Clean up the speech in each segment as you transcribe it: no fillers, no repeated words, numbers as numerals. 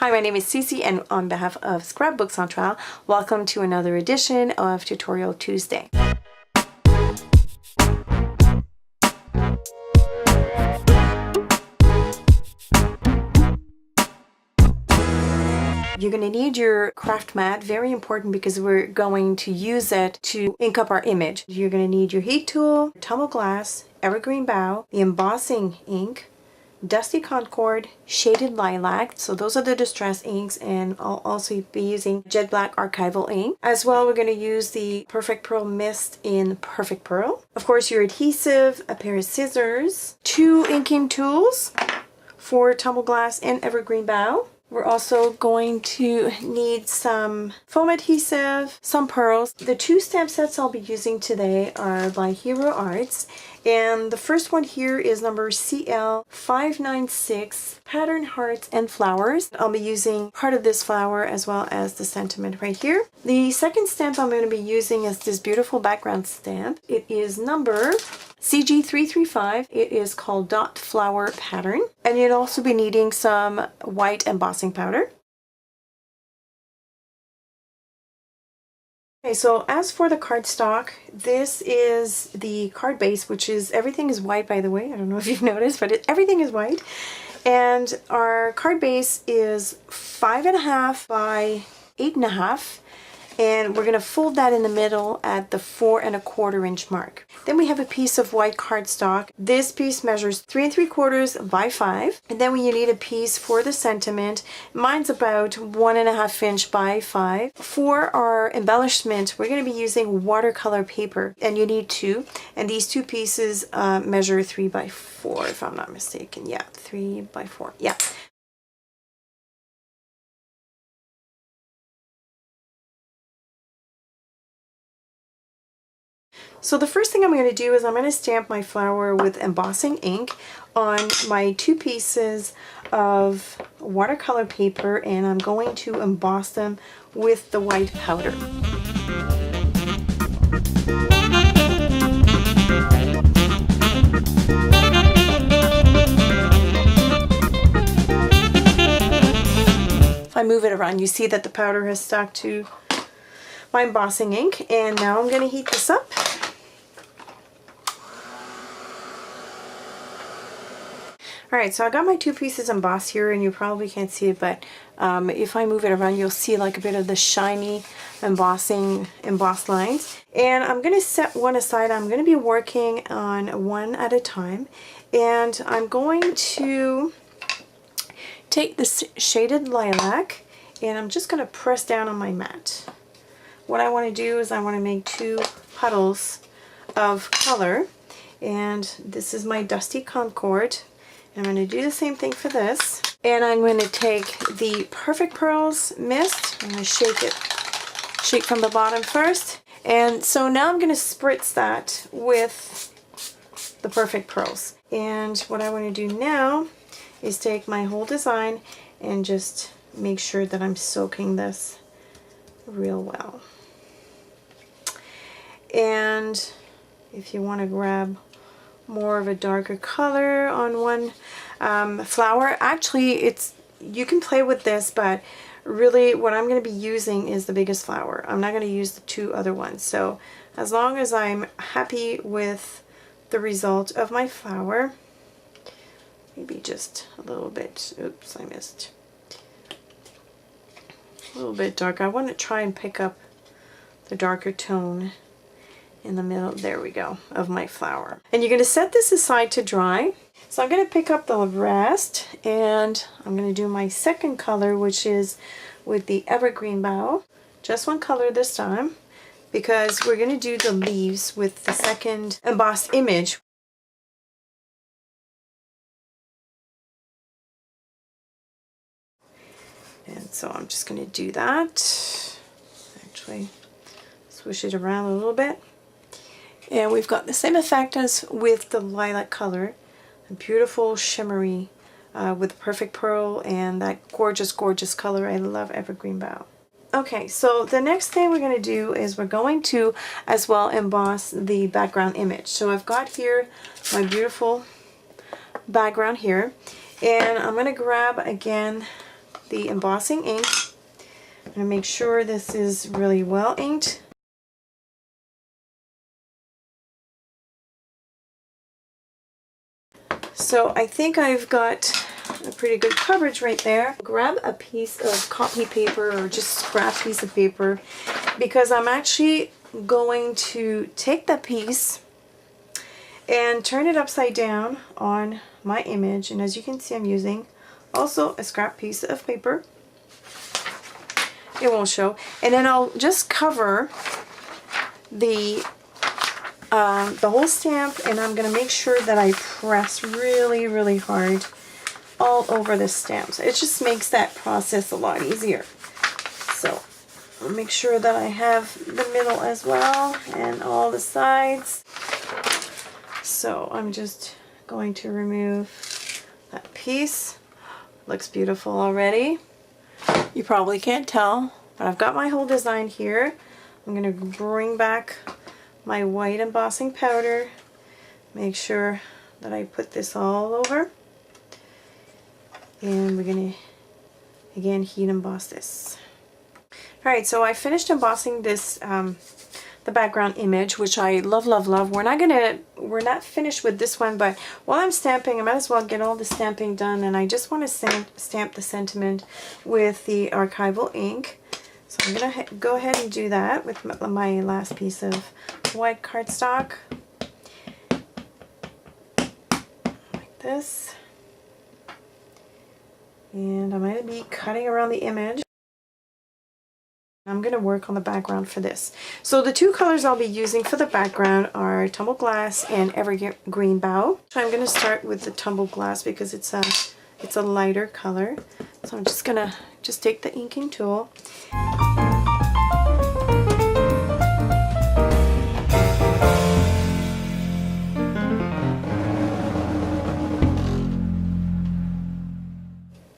Hi, my name is Cece, and on behalf of Scrapbook Centrale, welcome to another edition of Tutorial Tuesday. You're going to need your craft mat, very important because we're going to use it to ink up our image. You're going to need your heat tool, tumble glass, evergreen bough, the embossing ink, dusty concord, shaded lilac, so those are the distress inks, and I'll also be using jet black archival ink. As well, we're going to use the Perfect Pearl Mist in Perfect Pearl. Of course, your adhesive, a pair of scissors, 2 inking tools for tumble glass and evergreen bough. We're also going to need some foam adhesive, some pearls. The 2 stamp sets I'll be using today are by Hero Arts. And the first one here is number CL596, Pattern Hearts and Flowers. I'll be using part of this flower as well as the sentiment right here. The second stamp I'm going to be using is this beautiful background stamp. It is number CG335. It is called Dot Flower Pattern. And you'd also be needing some white embossing powder. Okay, so as for the cardstock, this is the card base, which is, everything is white, by the way. I don't know if you've noticed, but everything is white. And our card base is 5.5 by 8.5. And we're going to fold that in the middle at the 4.25 inch mark. Then we have a piece of white cardstock. This piece measures 3 3/4 by 5. And then you need a piece for the sentiment. Mine's about 1.5 inch by 5. For our embellishment, we're going to be using watercolor paper, and you need 2. And these 2 pieces measure 3 by 4, if I'm not mistaken. Yeah, 3 by 4. Yeah. So the first thing I'm going to do is I'm going to stamp my flower with embossing ink on my 2 pieces of watercolor paper, and I'm going to emboss them with the white powder. If I move it around, you see that the powder has stuck to my embossing ink, and now I'm going to heat this up. Alright, so I got my 2 pieces embossed here, and you probably can't see it, but if I move it around, you'll see like a bit of the shiny embossed lines. And I'm going to set one aside. I'm going to be working on one at a time, and I'm going to take this shaded lilac, and I'm just going to press down on my mat. What I want to do is I want to make 2 puddles of color, and this is my dusty concord. I'm going to do the same thing for this, and I'm going to take the Perfect Pearls Mist. I'm going to shake from the bottom first, and so now I'm going to spritz that with the Perfect Pearls. And what I want to do now is take my whole design and just make sure that I'm soaking this real well. And if you want to grab more of a darker color on one flower, actually you can play with this, but really what I'm going to be using is the biggest flower. I'm not going to use the 2 other ones. So as long as I'm happy with the result of my flower, maybe just a little bit, oops, I missed, a little bit darker. I want to try and pick up the darker tone in the middle, there we go, of my flower. And you're going to set this aside to dry. So I'm going to pick up the rest, and I'm going to do my second color, which is with the evergreen bough. Just one color this time, because we're going to do the leaves with the second embossed image. And so I'm just going to do that. Actually, swoosh it around a little bit. And we've got the same effect as with the lilac color, a beautiful shimmery with Perfect Pearl and that gorgeous, gorgeous color. I love evergreen bough. Okay, so the next thing we're going to do is we're going to as well emboss the background image. So I've got here my beautiful background here, and I'm going to grab again the embossing ink. I'm going to make sure this is really well inked. So I think I've got a pretty good coverage right there. Grab a piece of copy paper or just scrap piece of paper, because I'm actually going to take that piece and turn it upside down on my image. And as you can see, I'm using also a scrap piece of paper. It won't show. And then I'll just cover the whole stamp, and I'm going to make sure that I press really, really hard all over the stamps. It just makes that process a lot easier. So I'll make sure that I have the middle as well and all the sides. So I'm just going to remove that piece. Looks beautiful already. You probably can't tell, but I've got my whole design here. I'm going to bring back my white embossing powder. Make sure that I put this all over. And we're going to, again, heat emboss this. Alright, so I finished embossing this, the background image, which I love, love, love. We're not finished with this one, but while I'm stamping, I might as well get all the stamping done, and I just want to stamp the sentiment with the archival ink. So I'm going to go ahead and do that with my last piece of white cardstock. Like this. And I'm going to be cutting around the image. I'm going to work on the background for this. So the two colors I'll be using for the background are Tumbled Glass and Evergreen Bough. So I'm going to start with the Tumbled Glass because it's a lighter color. So I'm just going to take the inking tool.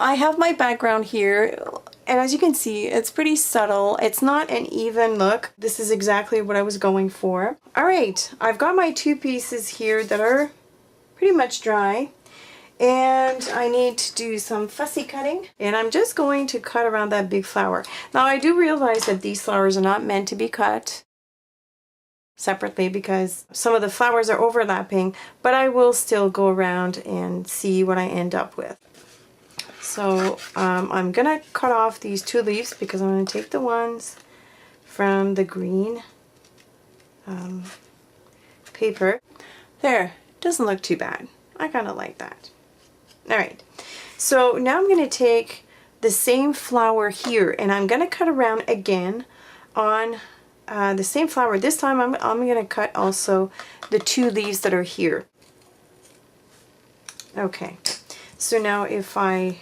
I have my background here, and as you can see, it's pretty subtle. It's not an even look. This is exactly what I was going for. Alright, I've got my two pieces here that are pretty much dry, and I need to do some fussy cutting, and I'm just going to cut around that big flower. Now I do realize that these flowers are not meant to be cut separately because some of the flowers are overlapping, but I will still go around and see what I end up with. So I'm going to cut off these two leaves because I'm going to take the ones from the green paper. There, doesn't look too bad. I kind of like that. Alright, so now I'm going to take the same flower here and I'm going to cut around again on the same flower. This time I'm going to cut also the two leaves that are here. Okay, so now if I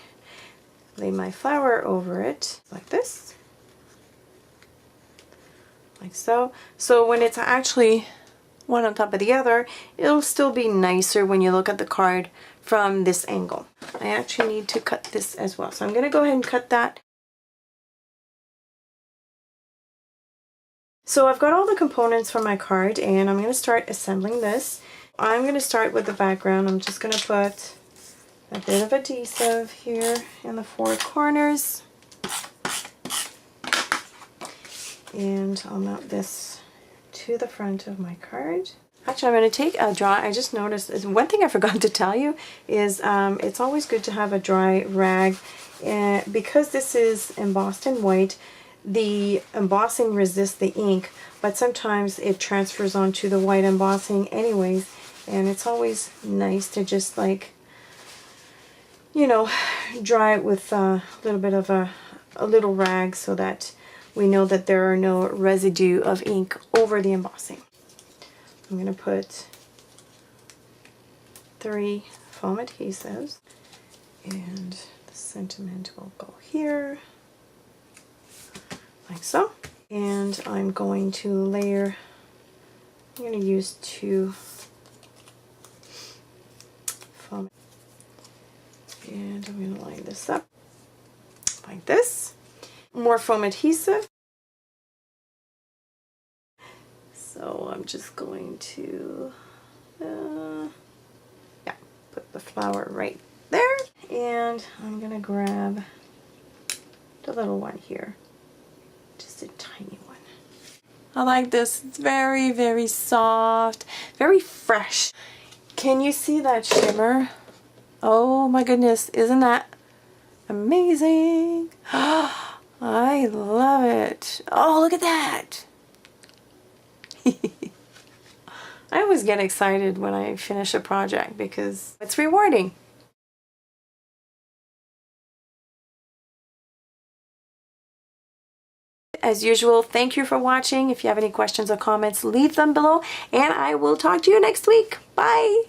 lay my flower over it like this, like so. So when it's actually one on top of the other, it'll still be nicer when you look at the card from this angle. I actually need to cut this as well. So I'm going to go ahead and cut that. So I've got all the components for my card and I'm going to start assembling this. I'm going to start with the background. I'm just going to put a bit of adhesive here in the four corners, and I'll mount this to the front of my card. Actually, I'm going to take a dry, I just noticed, one thing I forgot to tell you is it's always good to have a dry rag, and because this is embossed in white, the embossing resists the ink, but sometimes it transfers onto the white embossing anyways, and it's always nice to just like, you know, dry it with a little bit of a little rag so that we know that there are no residue of ink over the embossing. I'm going to put 3 foam adhesives, and the sentiment will go here, like so. And I'm going to layer, I'm going to use 2 foam. And I'm going to line this up like this. More foam adhesive. So I'm just going to yeah, put the flower right there. And I'm going to grab the little one here. Just a tiny one. I like this. It's very, very soft, very fresh. Can you see that shimmer? Oh my goodness, isn't that amazing? I love it. Oh, look at that. I always get excited when I finish a project because it's rewarding. As usual, thank you for watching. If you have any questions or comments, leave them below, and I will talk to you next week. Bye!